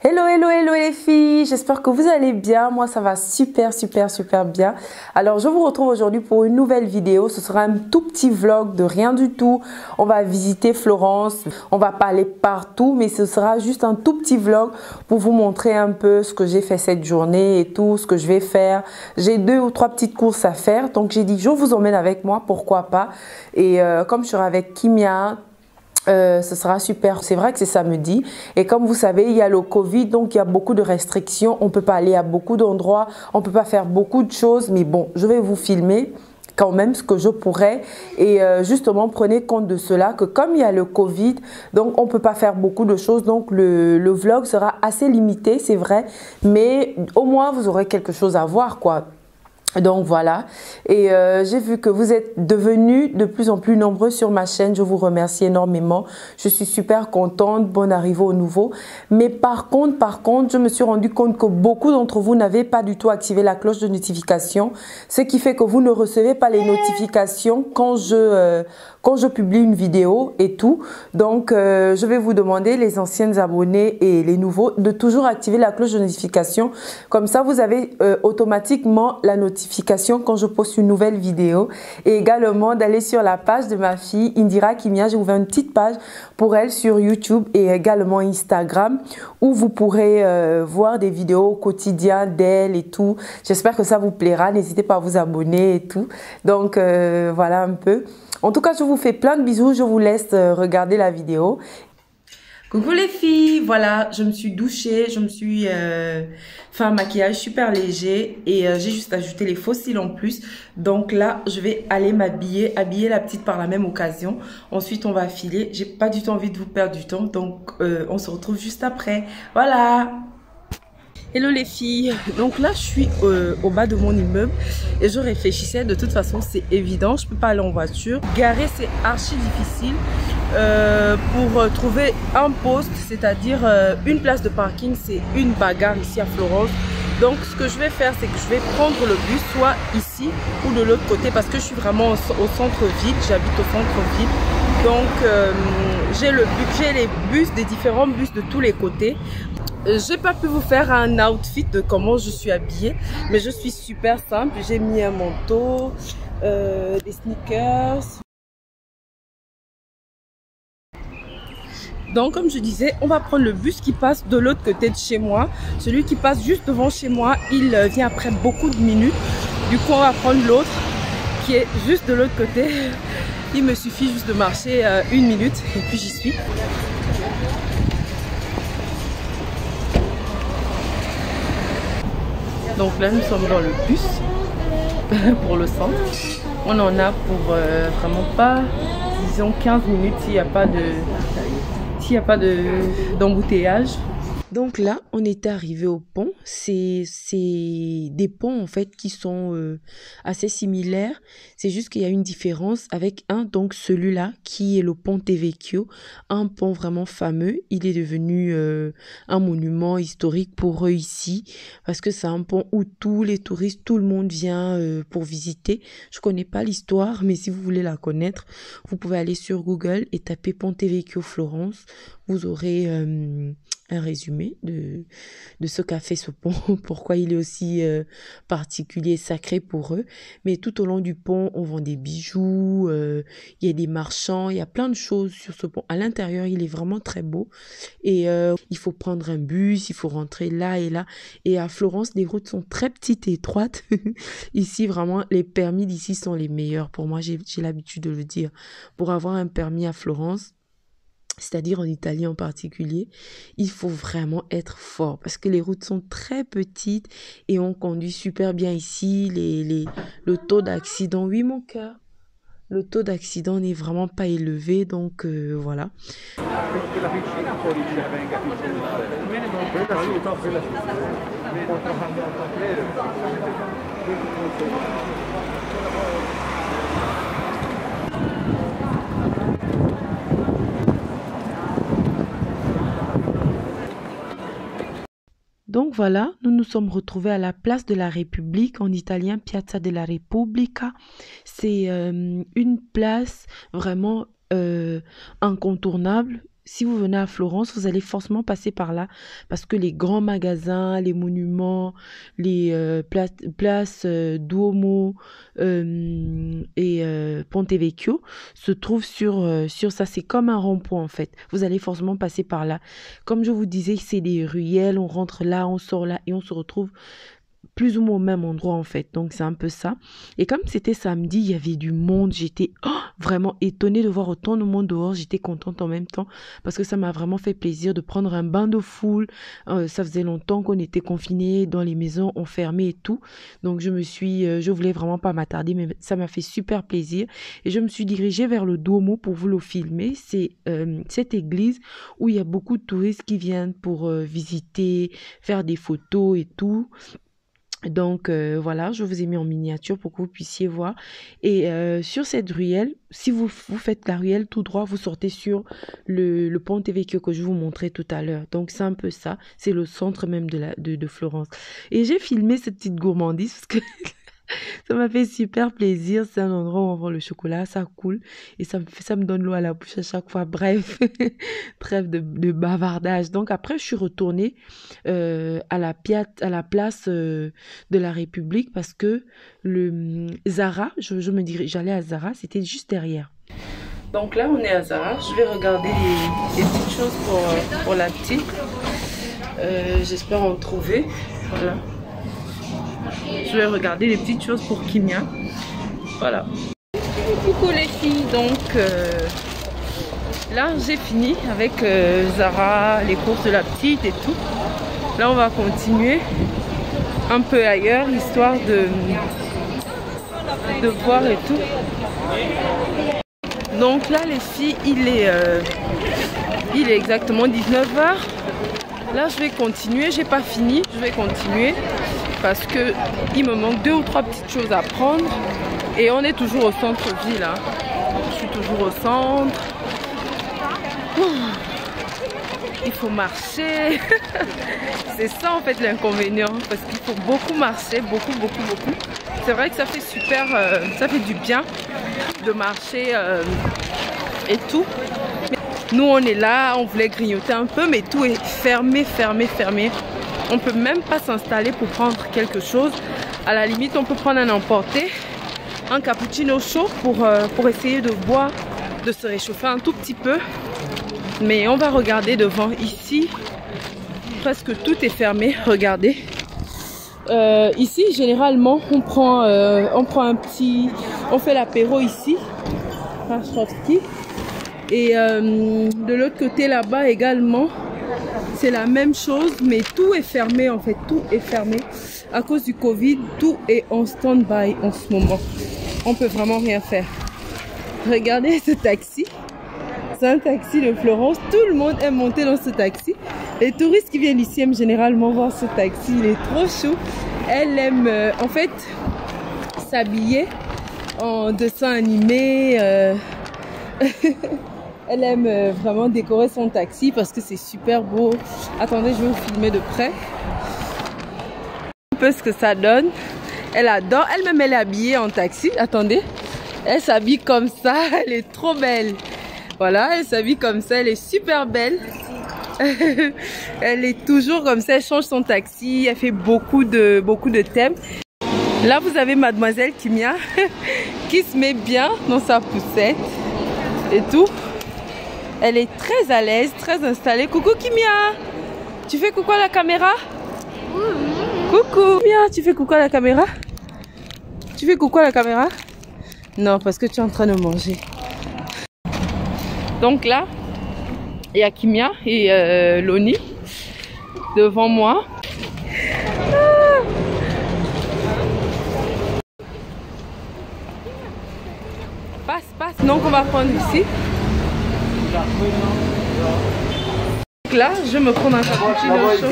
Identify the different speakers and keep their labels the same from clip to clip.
Speaker 1: Hello, hello, hello les filles, j'espère que vous allez bien. Moi, ça va super, super, super bien. Alors, je vous retrouve aujourd'hui pour une nouvelle vidéo. Ce sera un tout petit vlog de rien du tout. On va visiter Florence, on va pas aller partout, mais ce sera juste un tout petit vlog pour vous montrer un peu ce que j'ai fait cette journée et tout, ce que je vais faire. J'ai 2 ou 3 petites courses à faire, donc j'ai dit je vous emmène avec moi, pourquoi pas. Et comme je serai avec Kimia, ce sera super. C'est vrai que c'est samedi et comme vous savez, il y a le Covid, donc il y a beaucoup de restrictions. On ne peut pas aller à beaucoup d'endroits, on ne peut pas faire beaucoup de choses. Mais bon, je vais vous filmer quand même ce que je pourrais et justement prenez compte de cela que comme il y a le Covid, donc on ne peut pas faire beaucoup de choses. Donc le vlog sera assez limité, c'est vrai, mais au moins vous aurez quelque chose à voir quoi. Donc voilà, et j'ai vu que vous êtes devenus de plus en plus nombreux sur ma chaîne, je vous remercie énormément, je suis super contente, bonne arrivée au nouveau. Mais par contre, je me suis rendu compte que beaucoup d'entre vous n'avez pas du tout activé la cloche de notification, ce qui fait que vous ne recevez pas les notifications quand je publie une vidéo et tout. Donc je vais vous demander, les anciennes abonnés et les nouveaux, de toujours activer la cloche de notification, comme ça vous avez automatiquement la notification quand je poste une nouvelle vidéo, et également d'aller sur la page de ma fille Indira Kimia. J'ai ouvert une petite page pour elle sur YouTube et également Instagram où vous pourrez voir des vidéos au quotidien d'elle et tout. J'espère que ça vous plaira, n'hésitez pas à vous abonner et tout. Donc voilà un peu. En tout cas, je vous fais plein de bisous, je vous laisse regarder la vidéo. Coucou les filles, voilà, je me suis douchée, je me suis fait un maquillage super léger et j'ai juste ajouté les faux cils en plus. Donc là, je vais aller m'habiller, habiller la petite par la même occasion. Ensuite, on va filer. J'ai pas du tout envie de vous perdre du temps, donc on se retrouve juste après. Voilà. Hello les filles, donc là je suis au bas de mon immeuble et je réfléchissais, de toute façon c'est évident, je peux pas aller en voiture. Garer c'est archi difficile pour trouver un poste, c'est-à-dire une place de parking, c'est une bagarre ici à Florence. Donc ce que je vais faire, c'est que je vais prendre le bus soit ici ou de l'autre côté parce que je suis vraiment au centre-ville, j'habite au centre-ville. Donc j'ai les bus, des différents bus de tous les côtés. J'ai pas pu vous faire un outfit de comment je suis habillée, mais je suis super simple. J'ai mis un manteau, des sneakers. Donc comme je disais, on va prendre le bus qui passe de l'autre côté de chez moi. Celui qui passe juste devant chez moi, il vient après beaucoup de minutes. Du coup, on va prendre l'autre qui est juste de l'autre côté. Il me suffit juste de marcher 1 minute et puis j'y suis. Donc là, nous sommes dans le bus pour le centre. On en a pour vraiment pas, disons 15 minutes s'il n'y a pas d'embouteillage. Donc là, on était arrivé au pont. C'est des ponts en fait qui sont assez similaires. C'est juste qu'il y a une différence avec donc celui-là qui est le pont Tevecchio, un pont vraiment fameux. Il est devenu un monument historique pour eux ici parce que c'est un pont où tous les touristes, tout le monde vient pour visiter. Je connais pas l'histoire, mais si vous voulez la connaître, vous pouvez aller sur Google et taper pont Tevecchio Florence. Vous aurez un résumé de ce qu'a fait ce pont, pourquoi il est aussi particulier, sacré pour eux. Mais tout au long du pont, on vend des bijoux, il y a des marchands, il y a plein de choses sur ce pont. À l'intérieur, il est vraiment très beau et il faut prendre un bus, il faut rentrer là et là. Et à Florence, les routes sont très petites et étroites. Ici, vraiment, les permis d'ici sont les meilleurs. Pour moi, j'ai l'habitude de le dire. Pour avoir un permis à Florence, c'est-à-dire en Italie en particulier, il faut vraiment être fort parce que les routes sont très petites et on conduit super bien ici. Le taux d'accident, oui mon cœur, le taux d'accident n'est vraiment pas élevé, donc voilà. Donc voilà, nous nous sommes retrouvés à la place de la République, en italien Piazza della Repubblica. C'est une place vraiment incontournable. si vous venez à Florence, vous allez forcément passer par là parce que les grands magasins, les monuments, les places Duomo et Ponte Vecchio se trouvent sur ça. C'est comme un rond-point en fait. Vous allez forcément passer par là. Comme je vous disais, c'est des ruelles. On rentre là, on sort là et on se retrouve plus ou moins au même endroit en fait, donc c'est un peu ça. Et comme c'était samedi, il y avait du monde, j'étais vraiment étonnée de voir autant de monde dehors, j'étais contente en même temps parce que ça m'a vraiment fait plaisir de prendre un bain de foule. Ça faisait longtemps qu'on était confinés dans les maisons enfermées et tout, donc je voulais vraiment pas m'attarder, mais ça m'a fait super plaisir et je me suis dirigée vers le Duomo pour vous le filmer. C'est cette église où il y a beaucoup de touristes qui viennent pour visiter, faire des photos et tout. Donc voilà, je vous ai mis en miniature pour que vous puissiez voir. Et sur cette ruelle, si vous faites la ruelle tout droit, vous sortez sur le Ponte Vecchio que je vous montrais tout à l'heure. Donc c'est un peu ça, c'est le centre même de Florence. Et j'ai filmé cette petite gourmandise parce que ça m'a fait super plaisir. C'est un endroit où on vend le chocolat, ça coule et ça me donne l'eau à la bouche à chaque fois. Bref, trêve de bavardage. Donc après, je suis retournée à la place de la République parce que le Zara, je me dirais, j'allais à Zara, c'était juste derrière. Donc là, on est à Zara. Je vais regarder les petites choses pour la petite. J'espère en trouver. Voilà. Je vais regarder les petites choses pour Kimia. Voilà. Coucou les filles. Donc là j'ai fini avec Zara, les courses de la petite et tout. Là on va continuer un peu ailleurs, histoire de voir et tout. Donc là les filles, il est exactement 19h. Là je vais continuer, j'ai pas fini, je vais continuer. Parce que il me manque 2 ou 3 petites choses à prendre et on est toujours au centre-ville. Hein. Je suis toujours au centre. Il faut marcher. C'est ça en fait l'inconvénient parce qu'il faut beaucoup marcher, beaucoup. C'est vrai que ça fait super, ça fait du bien de marcher et tout. Mais nous on est là, on voulait grignoter un peu mais tout est fermé. On peut même pas s'installer pour prendre quelque chose. À la limite, on peut prendre un emporté, un cappuccino chaud pour essayer de boire, de se réchauffer un tout petit peu. Mais on va regarder devant ici. Presque tout est fermé. Regardez. Ici, généralement, on prend on fait l'apéro ici. Et de l'autre côté là-bas également. C'est la même chose, mais tout est fermé en fait, tout est fermé. À cause du Covid, tout est en stand-by en ce moment. On peut vraiment rien faire. Regardez ce taxi. C'est un taxi de Florence. Tout le monde est monté dans ce taxi. Les touristes qui viennent ici aiment généralement voir ce taxi. Il est trop chou. Elle aime en fait s'habiller en dessin animé. Elle aime vraiment décorer son taxi parce que c'est super beau. Attendez, je vais vous filmer de près. Un peu ce que ça donne. Elle adore. Elle-même, elle est habillée en taxi. Attendez. Elle s'habille comme ça. Elle est trop belle. Voilà, elle s'habille comme ça. Elle est super belle. Elle est toujours comme ça. Elle change son taxi. Elle fait beaucoup de thèmes. Là, vous avez mademoiselle Kimia qui se met bien dans sa poussette et tout. Elle est très à l'aise, très installée. Coucou Kimia. Tu fais coucou à la caméra? Coucou Kimia, tu fais coucou à la caméra? Tu fais coucou à la caméra? Non, parce que tu es en train de manger. Donc là, il y a Kimia et Loni devant moi. Passe. Donc on va prendre ici. Là, je me prends un cappuccino chaud.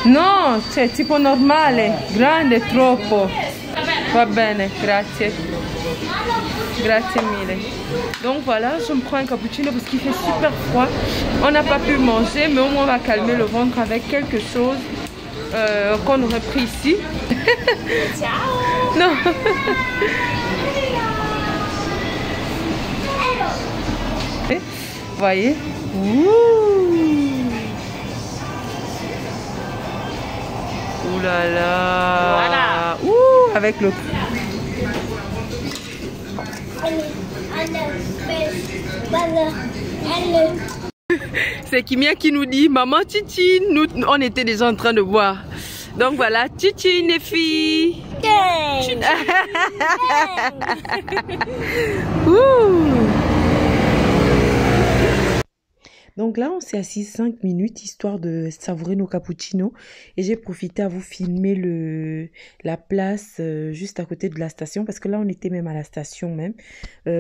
Speaker 1: No, c'è tipo normale, grande troppo. Va bene, grazie. Grazie mille. Donc voilà, je me prends un cappuccino parce qu'il fait super froid. On n'a pas pu manger, mais au moins on va calmer le ventre avec quelque chose qu'on aurait pris ici. Ciao. Non. voyez? Ouh. Ouh là là. Voilà. Ouh, avec le... C'est Kimia qui nous dit maman Titi, nous on était déjà en train de boire. Donc voilà, Titi les filles. Donc là, on s'est assis 5 minutes histoire de savourer nos cappuccinos et j'ai profité à vous filmer la place juste à côté de la station parce que là, on était même à la station même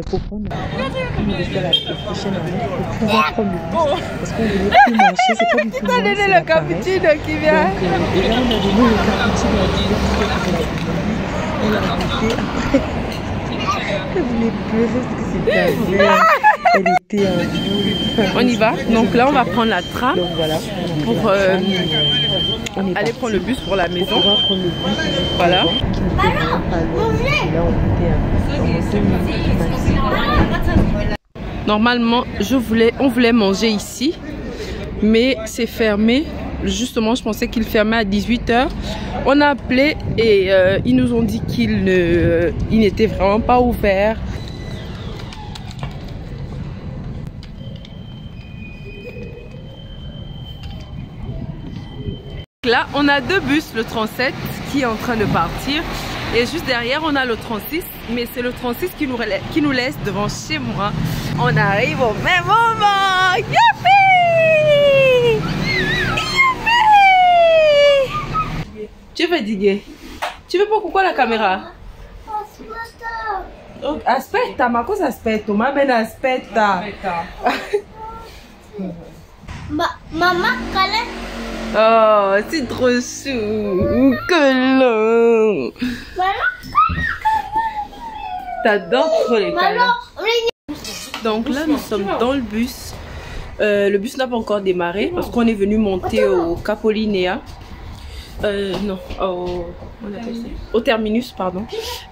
Speaker 1: pour prendre la prochaine année pour pouvoir prendre le bus parce qu'on ne voulait plus marcher, c'est pas du tout loin, c'est le cappuccino qui vient. Donc déjà, on a donné le cappuccino à la elle a goûté après. Elle voulait pleurer parce que c'était agréable. Elle était en boule. On y va. Donc là, on va prendre la tram. Donc voilà. Pour aller prendre le bus pour la maison. On va prendre le bus. Voilà. Normalement, on voulait manger ici, mais c'est fermé. Justement, je pensais qu'il fermait à 18 h. On a appelé et ils nous ont dit qu'il n'était vraiment pas ouvert. Là, on a deux bus, le 37 qui est en train de partir et juste derrière, on a le 36, mais c'est le 36 qui nous laisse devant chez moi. On arrive au même moment. Youpi! Tu es fatigué? Tu veux pas pourquoi la caméra? Aspetta, ma cosa aspetto? Ma ben aspetta.
Speaker 2: Maman, câlin.
Speaker 1: Oh, c'est trop chou. Câlin. T'adores trop les câlins. Donc là, nous sommes dans le bus. Le bus n'a pas encore démarré parce qu'on est venu monter au Capolinea. Non, au terminus, pardon.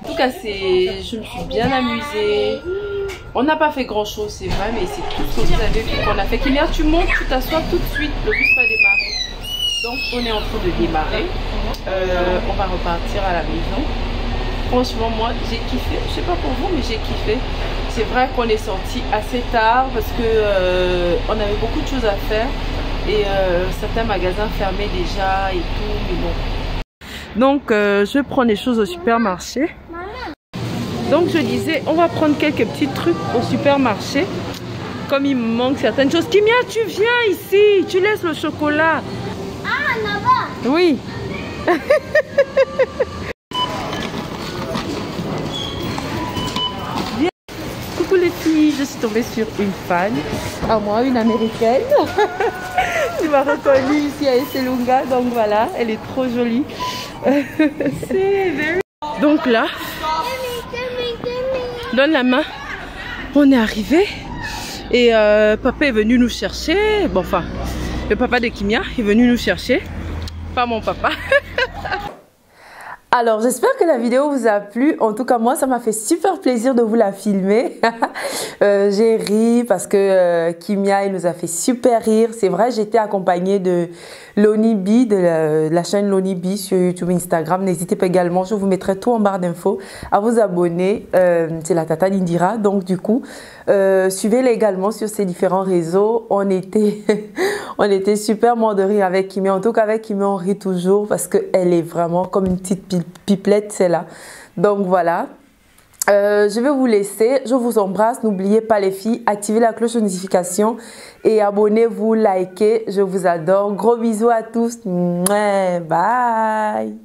Speaker 1: En tout cas, je me suis bien amusée. On n'a pas fait grand chose, c'est vrai, mais c'est tout ce que vous avez vu qu'on a fait. Kimia, tu montes, tu t'assois tout de suite, le bus va démarrer. Donc, on est en train de démarrer. On va repartir à la maison. Franchement, moi, j'ai kiffé. Je sais pas pour vous, mais j'ai kiffé. C'est vrai qu'on est sorti assez tard parce que on avait beaucoup de choses à faire. Et certains magasins fermaient déjà et tout, mais bon. Donc, je prends des choses au supermarché. Donc, je disais, on va prendre quelques petits trucs au supermarché. Comme il me manque certaines choses. Kimia, tu viens ici, tu laisses le chocolat.
Speaker 2: Ah, là-bas.
Speaker 1: Oui. Coucou les filles, je suis tombée sur une fan. À moi, une américaine. Tu m'as reconnue ici à Esselunga, donc voilà, elle est trop jolie. Donc là, donne la main, on est arrivé et papa est venu nous chercher. Bon, enfin, le papa de Kimia est venu nous chercher, pas mon papa. Alors, j'espère que la vidéo vous a plu. En tout cas, moi, ça m'a fait super plaisir de vous la filmer. J'ai ri parce que Kimia, il nous a fait super rire. C'est vrai, j'étais accompagnée de Lonibi, de la chaîne Lonibi sur YouTube, Instagram. N'hésitez pas également, je vous mettrai tout en barre d'infos, à vous abonner. C'est la Tata d'Indira. Donc, du coup, suivez-les également sur ces différents réseaux. On était super mort de rire avec Kimia. En tout cas, avec Kimia, on rit toujours parce qu'elle est vraiment comme une petite pipelette, c'est là. Donc, voilà. Je vais vous laisser. Je vous embrasse. N'oubliez pas les filles, activez la cloche de notification et abonnez-vous, likez. Je vous adore. Gros bisous à tous. Bye.